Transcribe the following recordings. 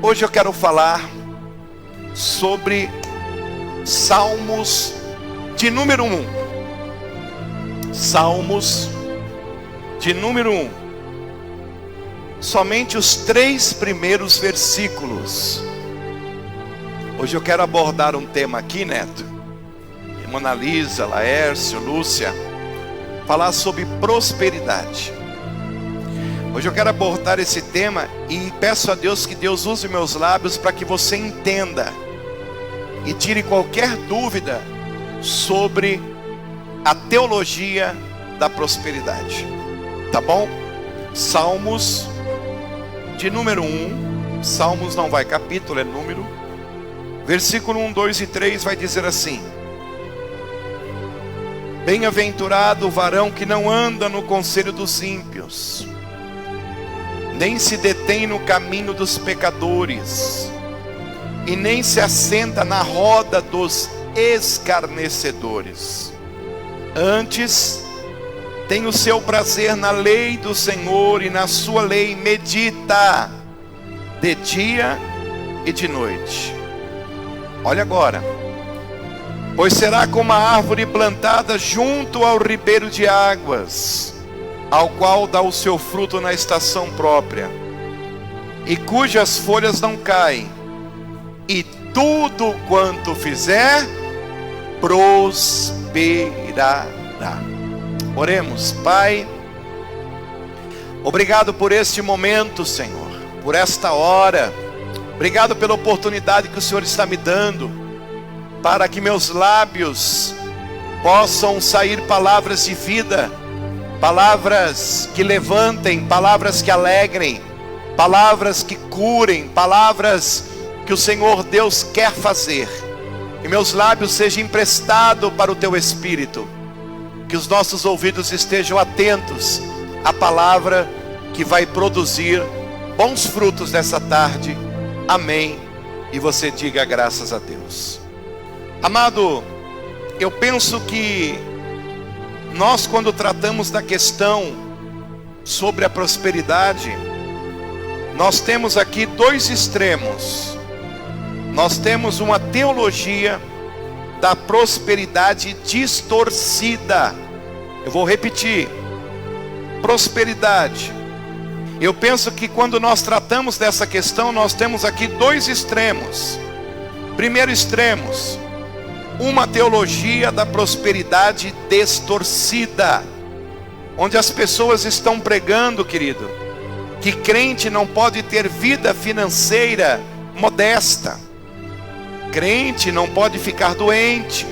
Hoje eu quero falar sobre Salmos de número 1. Salmos de número 1. Somente os 3 primeiros versículos. Hoje eu quero abordar um tema aqui, Neto, Mona Lisa, Laércio, Lúcia, falar sobre prosperidade. Hoje eu quero abordar esse tema e peço a Deus que Deus use meus lábios para que você entenda e tire qualquer dúvida sobre a teologia da prosperidade. Tá bom? Salmos de número 1. Salmos não vai capítulo, é número. Versículo 1, 2 e 3 vai dizer assim: Bem-aventurado o varão que não anda no conselho dos ímpios, nem se detém no caminho dos pecadores, e nem se assenta na roda dos escarnecedores. Antes, tem o seu prazer na lei do Senhor, e na sua lei medita de dia e de noite. Olha agora: pois será como a árvore plantada junto ao ribeiro de águas, ao qual dá o seu fruto na estação própria, e cujas folhas não caem, e tudo quanto fizer prosperará. Oremos. Pai, obrigado por este momento, Senhor, por esta hora. Obrigado pela oportunidade que o Senhor está me dando, para que meus lábios possam sair palavras de vida, palavras que levantem, palavras que alegrem, palavras que curem, palavras que o Senhor Deus quer fazer. Que meus lábios sejam emprestados para o Teu Espírito, que os nossos ouvidos estejam atentos à palavra que vai produzir bons frutos nessa tarde. Amém. E você diga graças a Deus. Amado, eu penso que nós, quando tratamos da questão sobre a prosperidade, nós temos aqui 2 extremos. Nós temos uma teologia da prosperidade distorcida. Eu vou repetir: prosperidade. Eu penso que quando nós tratamos dessa questão, nós temos aqui 2 extremos. Primeiro extremo, uma teologia da prosperidade distorcida, onde as pessoas estão pregando, querido, que crente não pode ter vida financeira modesta, crente não pode ficar doente.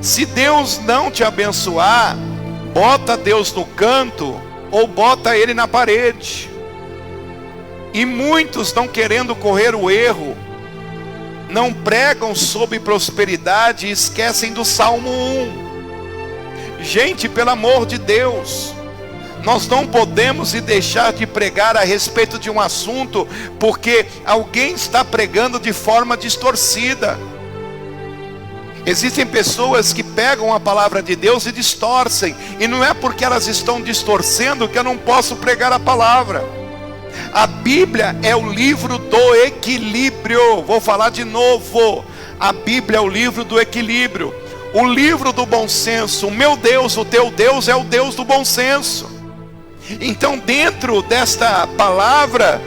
Se Deus não te abençoar, bota Deus no canto ou bota Ele na parede. E muitos, não querendo correr o erro, não pregam sobre prosperidade e esquecem do Salmo 1. Gente, pelo amor de Deus, nós não podemos deixar de pregar a respeito de um assunto porque alguém está pregando de forma distorcida. Existem pessoas que pegam a palavra de Deus e distorcem, e não é porque elas estão distorcendo que eu não posso pregar a palavra. A Bíblia é o livro do equilíbrio. Vou falar de novo: a Bíblia é o livro do equilíbrio, o livro do bom senso. O meu Deus, o teu Deus, é o Deus do bom senso. Então, dentro desta palavra,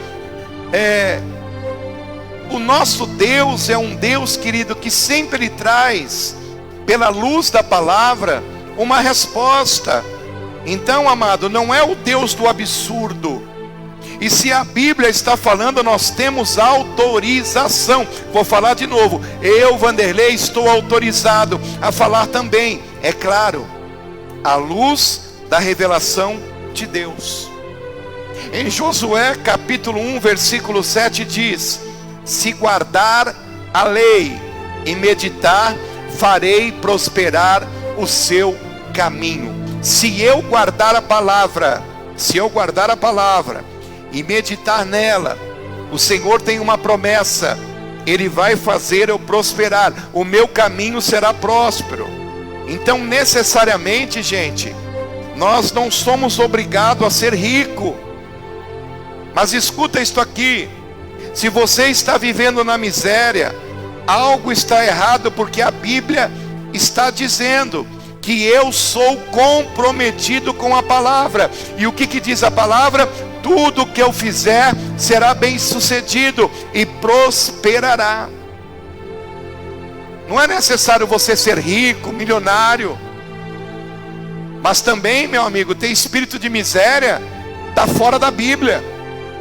o nosso Deus é um Deus, querido, que sempre Ele traz, pela luz da palavra, uma resposta. Então, amado, não é o Deus do absurdo. E se a Bíblia está falando, nós temos autorização. Vou falar de novo: eu, Vanderlei, estou autorizado a falar também, é claro, à luz da revelação de Deus. Em Josué capítulo 1 versículo 7 diz: se guardar a lei e meditar, farei prosperar o seu caminho. Se eu guardar a palavra, e meditar nela, o Senhor tem uma promessa: Ele vai fazer eu prosperar, o meu caminho será próspero. Então, necessariamente, gente, nós não somos obrigados a ser rico. Mas escuta isto aqui: Se você está vivendo na miséria, algo está errado, porque a Bíblia está dizendo que eu sou comprometido com a palavra. E o que diz a palavra? Tudo que eu fizer será bem sucedido e prosperará. Não é necessário você ser rico, milionário, mas também, meu amigo, ter espírito de miséria está fora da Bíblia,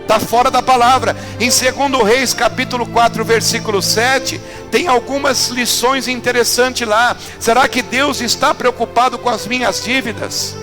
está fora da palavra. Em 2 Reis capítulo 4 versículo 7, tem algumas lições interessantes lá. Será que Deus está preocupado com as minhas dívidas?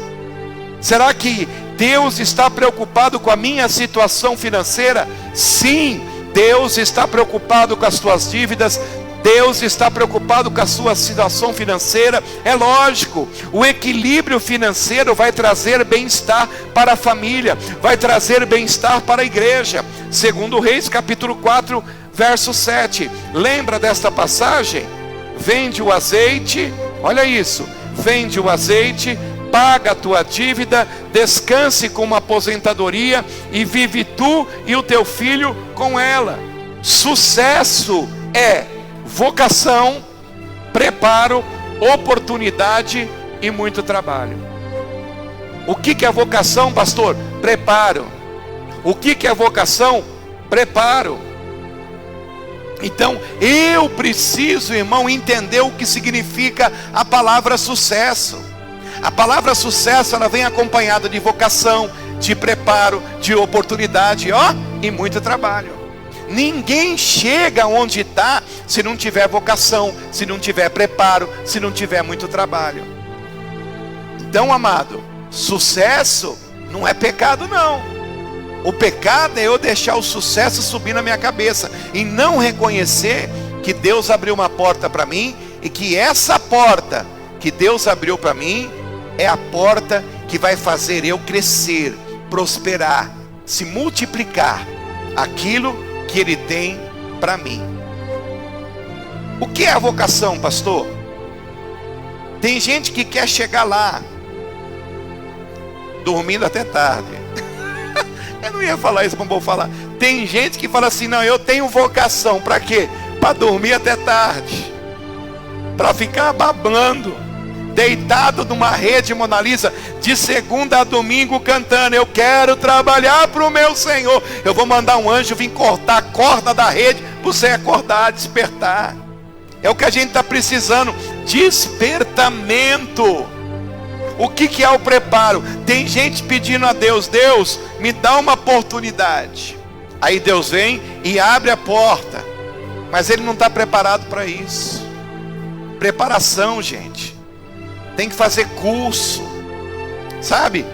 Será que Deus está preocupado com a minha situação financeira? Sim, Deus está preocupado com as tuas dívidas. Deus está preocupado com a sua situação financeira. É lógico, o equilíbrio financeiro vai trazer bem-estar para a família, vai trazer bem-estar para a igreja. 2 Reis capítulo 4 verso 7, lembra desta passagem? Vende o azeite, olha isso, vende o azeite, paga a tua dívida, descanse com uma aposentadoria e vive tu e o teu filho com ela. Sucesso é vocação, preparo, oportunidade e muito trabalho. O que é vocação, pastor? Preparo. O que é vocação? Preparo. Então, eu preciso, irmão, entender o que significa a palavra sucesso. A palavra sucesso, ela vem acompanhada de vocação, de preparo, de oportunidade, e muito trabalho. Ninguém chega onde está se não tiver vocação, se não tiver preparo, se não tiver muito trabalho. Então, amado, sucesso não é pecado não. O pecado é eu deixar o sucesso subir na minha cabeça e não reconhecer que Deus abriu uma porta para mim, e que essa porta que Deus abriu para mim é a porta que vai fazer eu crescer, prosperar, se multiplicar aquilo que Ele tem para mim. O que é a vocação, pastor? Tem gente que quer chegar lá dormindo até tarde. Eu não ia falar isso, mas vou falar. Tem gente que fala assim: não, eu tenho vocação. Para quê? Para dormir até tarde, para ficar babando, deitado numa rede, Mona Lisa, de segunda a domingo cantando: eu quero trabalhar para o meu Senhor. Eu vou mandar um anjo vir cortar a corda da rede para você acordar, despertar. É o que a gente está precisando, despertamento. O que é o preparo? Tem gente pedindo a Deus: Deus, me dá uma oportunidade. Aí Deus vem e abre a porta, mas ele não está preparado para isso. Preparação, gente, tem que fazer curso, sabe?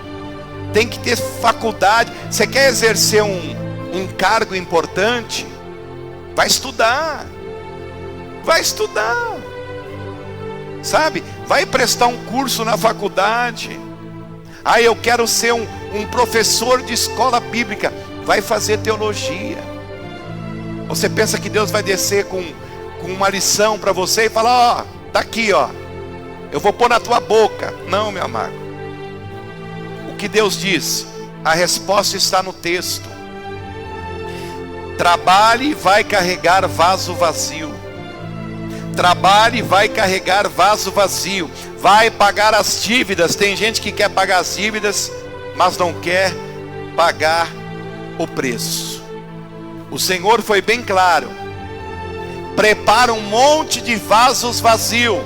Tem que ter faculdade. Você quer exercer um cargo importante? Vai estudar. Vai estudar. Sabe? Vai prestar um curso na faculdade. Ah, eu quero ser um professor de escola bíblica. Vai fazer teologia. Você pensa que Deus vai descer com uma lição para você e falar: ó, tá aqui, ó, eu vou pôr na tua boca. Não, meu amado. O que Deus diz, a resposta está no texto. Trabalhe e vai carregar vaso vazio. Trabalhe e vai carregar vaso vazio. Vai pagar as dívidas. Tem gente que quer pagar as dívidas, mas não quer pagar o preço. O Senhor foi bem claro: prepara um monte de vasos vazios.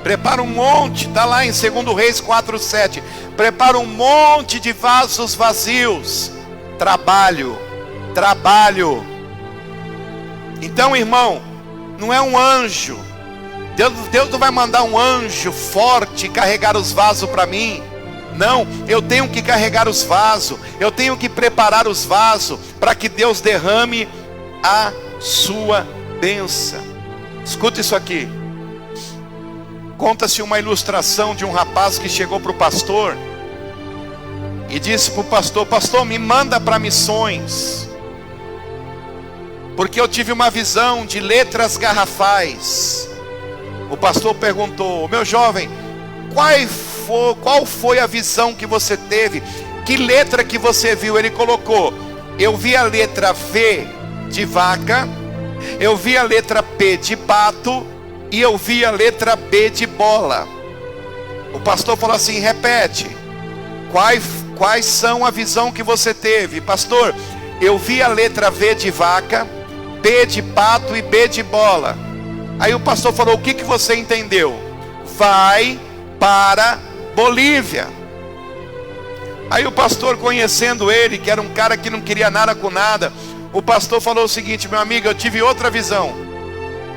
Prepara um monte, está lá em 2 Reis 4:7. Prepara um monte de vasos vazios. Trabalho, trabalho. Então, irmão, não é um anjo. Deus não vai mandar um anjo forte carregar os vasos para mim. Não, eu tenho que carregar os vasos. Eu tenho que preparar os vasos para que Deus derrame a sua bênção. Escuta isso aqui. Conta-se uma ilustração de um rapaz que chegou para o pastor e disse para o pastor: pastor, me manda para missões, porque eu tive uma visão de letras garrafais. O pastor perguntou: meu jovem, qual foi a visão que você teve? Que letra que você viu? Ele colocou: eu vi a letra V de vaca, eu vi a letra P de pato e eu vi a letra B de bola. O pastor falou assim: repete, quais são a visão que você teve? Pastor, eu vi a letra V de vaca, P de pato e B de bola. Aí o pastor falou: o que você entendeu? Vai para Bolívia. Aí o pastor, conhecendo ele, que era um cara que não queria nada com nada, o pastor falou o seguinte: meu amigo, eu tive outra visão,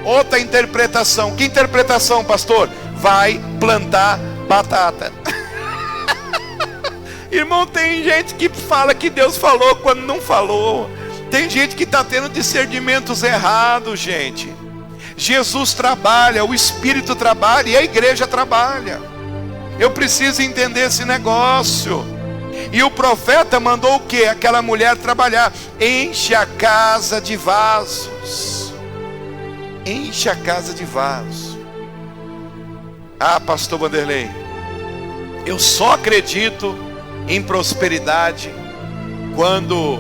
outra interpretação. Que interpretação, pastor? Vai plantar batata. Irmão, tem gente que fala que Deus falou quando não falou. Tem gente que está tendo discernimentos errados, gente. Jesus trabalha, o Espírito trabalha e a igreja trabalha. Eu preciso entender esse negócio. E o profeta mandou o quê? Aquela mulher trabalhar. Enche a casa de vasos. Enche a casa de vasos. Ah, pastor Vanderlei, eu só acredito em prosperidade quando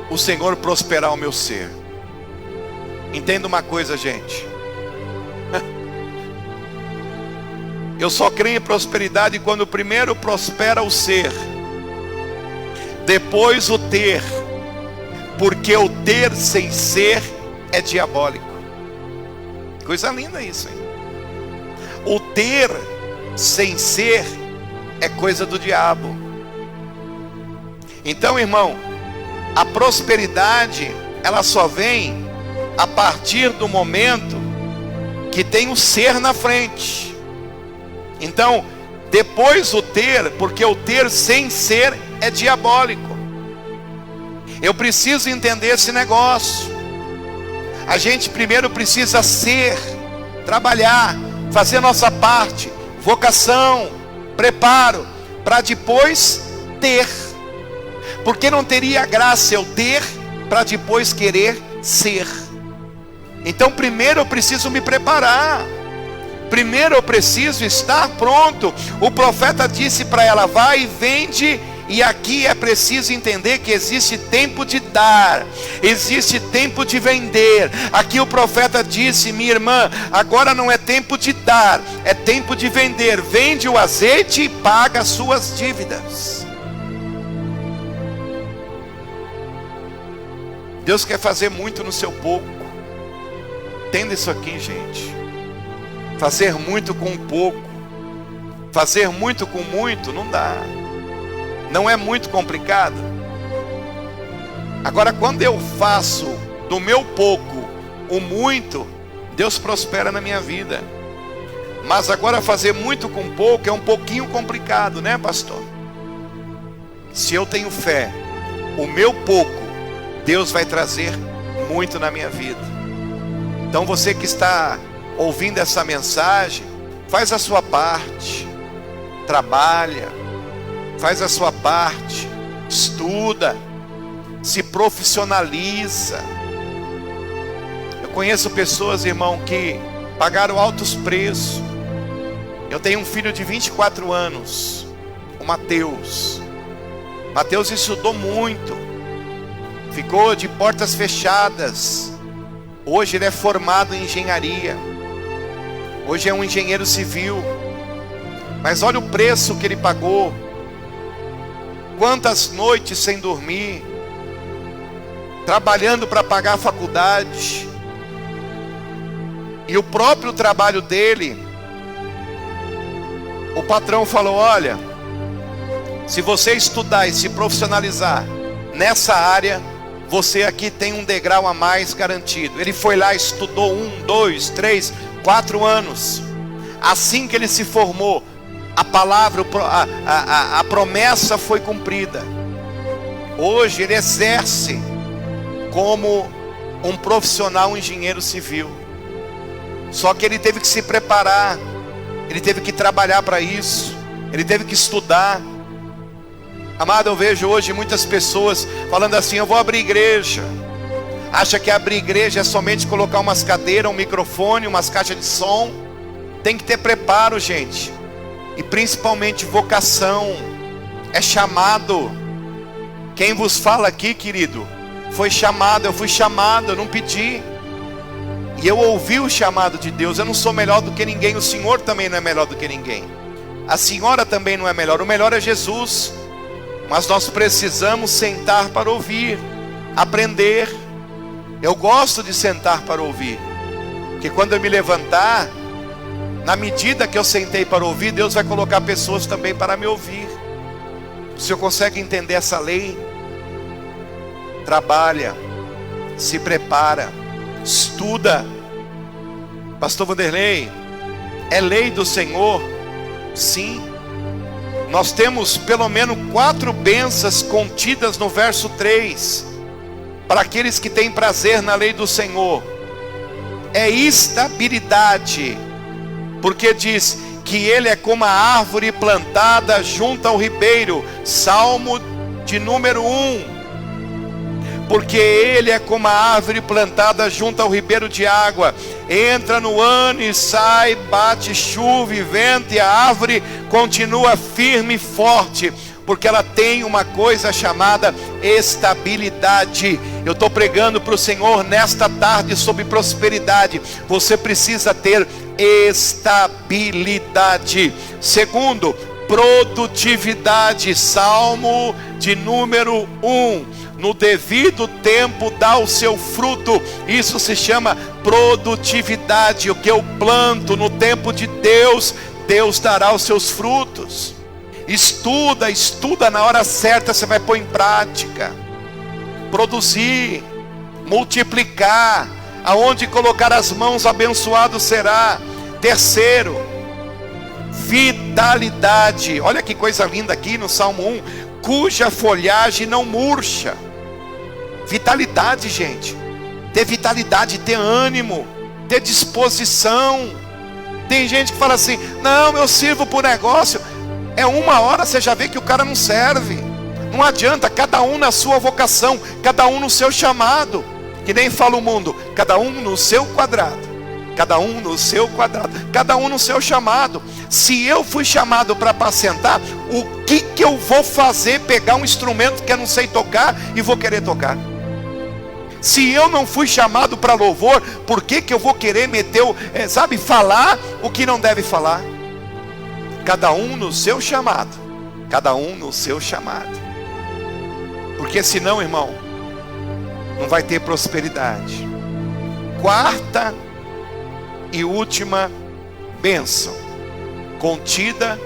o Senhor prosperar o meu ser. Entenda uma coisa, gente. Eu só creio em prosperidade quando primeiro prospera o ser, depois o ter, porque o ter sem ser é diabólico. Coisa linda isso, hein? O ter sem ser é coisa do diabo. Então, irmão, a prosperidade, ela só vem a partir do momento que tem o ser na frente. Então, depois o ter, porque o ter sem ser é diabólico. Eu preciso entender esse negócio. A gente primeiro precisa ser, trabalhar, fazer nossa parte, vocação, preparo, para depois ter. Porque não teria graça eu ter para depois querer ser. Então primeiro eu preciso me preparar. Primeiro eu preciso estar pronto. O profeta disse para ela: vai e vende. E aqui é preciso entender que existe tempo de dar, existe tempo de vender. Aqui o profeta disse: minha irmã, agora não é tempo de dar, é tempo de vender. Vende o azeite e paga as suas dívidas. Deus quer fazer muito no seu pouco. Entenda isso aqui, gente. Fazer muito com pouco, fazer muito com muito, não dá. Não é muito complicado? Agora, quando eu faço do meu pouco o muito, Deus prospera na minha vida. Mas agora fazer muito com pouco é um pouquinho complicado, né, pastor? Se eu tenho fé, o meu pouco, Deus vai trazer muito na minha vida. Então você que está ouvindo essa mensagem, faz a sua parte, trabalha, faz a sua parte, estuda, se profissionaliza. Eu conheço pessoas, irmão, que pagaram altos preços. Eu tenho um filho de 24 anos, o Mateus. Mateus estudou muito, ficou de portas fechadas. Hoje ele é formado em engenharia. Hoje é um engenheiro civil. Mas olha o preço que ele pagou. Quantas noites sem dormir, trabalhando para pagar a faculdade. E o próprio trabalho dele, o patrão falou: olha, se você estudar e se profissionalizar nessa área, você aqui tem um degrau a mais garantido. Ele foi lá, estudou 1, 2, 3, 4 anos. Assim que ele se formou, a palavra, a promessa foi cumprida. Hoje ele exerce como um profissional, um engenheiro civil. Só que ele teve que se preparar, ele teve que trabalhar para isso, ele teve que estudar. Amado, eu vejo hoje muitas pessoas falando assim: eu vou abrir igreja. Acha que abrir igreja é somente colocar umas cadeiras, um microfone, umas caixas de som. Tem que ter preparo, gente. E principalmente vocação, é chamado. Quem vos fala aqui, querido, Foi chamado, eu fui chamado, eu não pedi. E eu ouvi o chamado de Deus. Eu não sou melhor do que ninguém, o Senhor também não é melhor do que ninguém. A senhora também não é melhor, o melhor é Jesus. Mas nós precisamos sentar para ouvir, aprender. Eu gosto de sentar para ouvir, porque quando eu me levantar, na medida que eu sentei para ouvir, Deus vai colocar pessoas também para me ouvir. O senhor consegue entender essa lei? Trabalha, se prepara, estuda. Pastor Vanderlei, é lei do Senhor? Sim. Nós temos pelo menos 4 bênçãos contidas no verso 3. Para aqueles que têm prazer na lei do Senhor. É estabilidade. Porque diz que ele é como a árvore plantada junto ao ribeiro. Salmo de número 1. Porque ele é como a árvore plantada junto ao ribeiro de água. Entra no ano e sai, bate chuva e vento, e a árvore continua firme e forte, porque ela tem uma coisa chamada estabilidade. Eu estou pregando para o Senhor nesta tarde sobre prosperidade. Você precisa ter estabilidade. Segundo, produtividade. Salmo de número 1. No devido tempo dá o seu fruto. Isso se chama produtividade. O que eu planto no tempo de Deus, Deus dará os seus frutos. Estuda na hora certa, você vai pôr em prática. Produzir, multiplicar. Aonde colocar as mãos, abençoado será. Terceiro, vitalidade. Olha que coisa linda aqui no Salmo 1. Cuja folhagem não murcha. Vitalidade, gente. Ter vitalidade, ter ânimo, ter disposição. Tem gente que fala assim: não, eu sirvo por negócio. É 1 hora, você já vê que o cara não serve. Não adianta, cada um na sua vocação, cada um no seu chamado. Que nem fala o mundo, cada um no seu quadrado. Cada um no seu quadrado, cada um no seu chamado. Se eu fui chamado para apacentar, o que eu vou fazer? Pegar um instrumento que eu não sei tocar e vou querer tocar? Se eu não fui chamado para louvor, por que eu vou querer meter, falar o que não deve falar? Cada um no seu chamado. Cada um no seu chamado. Porque senão, irmão, não vai ter prosperidade. Quarta e última bênção, contida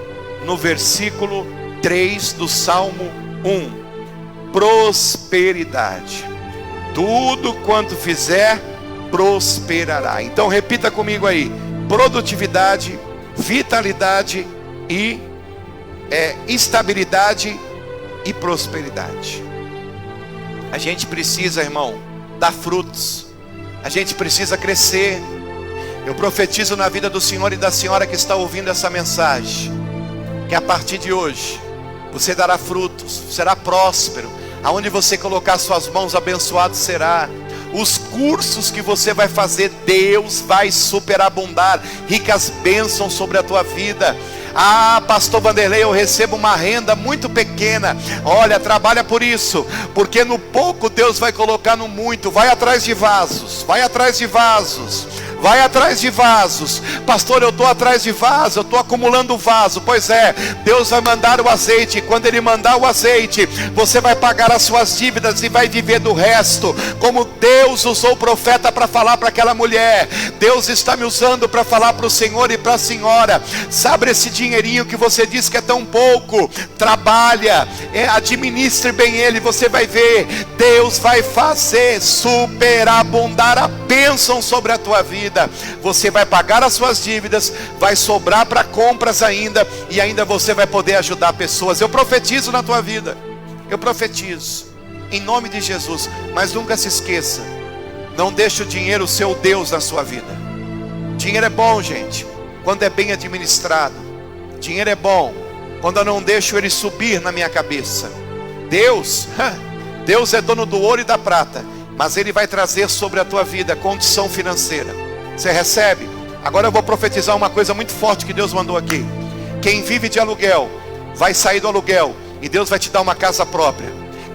no versículo 3 do Salmo 1. Prosperidade. Tudo quanto fizer, prosperará. Então repita comigo aí: produtividade, vitalidade e estabilidade e prosperidade. A gente precisa, irmão, dar frutos. A gente precisa crescer. Eu profetizo na vida do senhor e da senhora que está ouvindo essa mensagem, que a partir de hoje você dará frutos, será próspero. Aonde você colocar suas mãos, abençoado será. Os cursos que você vai fazer, Deus vai superabundar ricas bênçãos sobre a tua vida. Ah, pastor Vanderlei, eu recebo uma renda muito pequena. Olha, trabalha por isso, porque no pouco Deus vai colocar no muito. Vai atrás de vasos, vai atrás de vasos. Vai atrás de vasos. Pastor, eu estou atrás de vaso, eu estou acumulando vaso. Pois é, Deus vai mandar o azeite. E quando Ele mandar o azeite, você vai pagar as suas dívidas e vai viver do resto. Como Deus usou o profeta para falar para aquela mulher, Deus está me usando para falar para o Senhor e para a senhora. Sabe esse dinheirinho que você diz que é tão pouco? Trabalha, administre bem ele. Você vai ver, Deus vai fazer superabundar a bênção sobre a tua vida. Você vai pagar as suas dívidas, vai sobrar para compras ainda, e ainda você vai poder ajudar pessoas. Eu profetizo na tua vida, eu profetizo em nome de Jesus. Mas nunca se esqueça, não deixe o dinheiro ser o Deus na sua vida. Dinheiro é bom, gente, quando é bem administrado. Dinheiro é bom quando eu não deixo ele subir na minha cabeça. Deus é dono do ouro e da prata, mas Ele vai trazer sobre a tua vida condição financeira. Você recebe? Agora eu vou profetizar uma coisa muito forte que Deus mandou aqui. Quem vive de aluguel vai sair do aluguel e Deus vai te dar uma casa própria.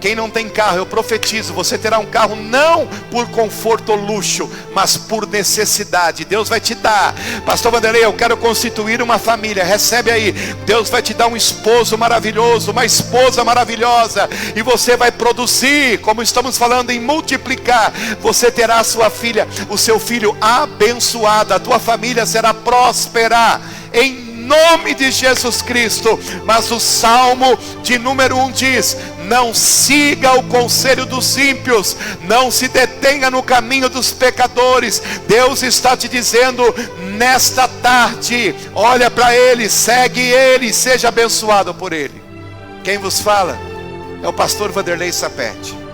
Quem não tem carro, eu profetizo, você terá um carro não por conforto ou luxo, mas por necessidade. Deus vai te dar. Pastor Vanderlei, eu quero constituir uma família. Recebe aí. Deus vai te dar um esposo maravilhoso, uma esposa maravilhosa, e você vai produzir, como estamos falando em multiplicar. Você terá a sua filha, o seu filho abençoado, a tua família será próspera, em nome de Jesus Cristo. Mas o Salmo de número 1 diz: não siga o conselho dos ímpios, não se detenha no caminho dos pecadores. Deus está te dizendo nesta tarde: olha para Ele, segue Ele, seja abençoado por Ele. Quem vos fala é o pastor Vanderlei Sapete.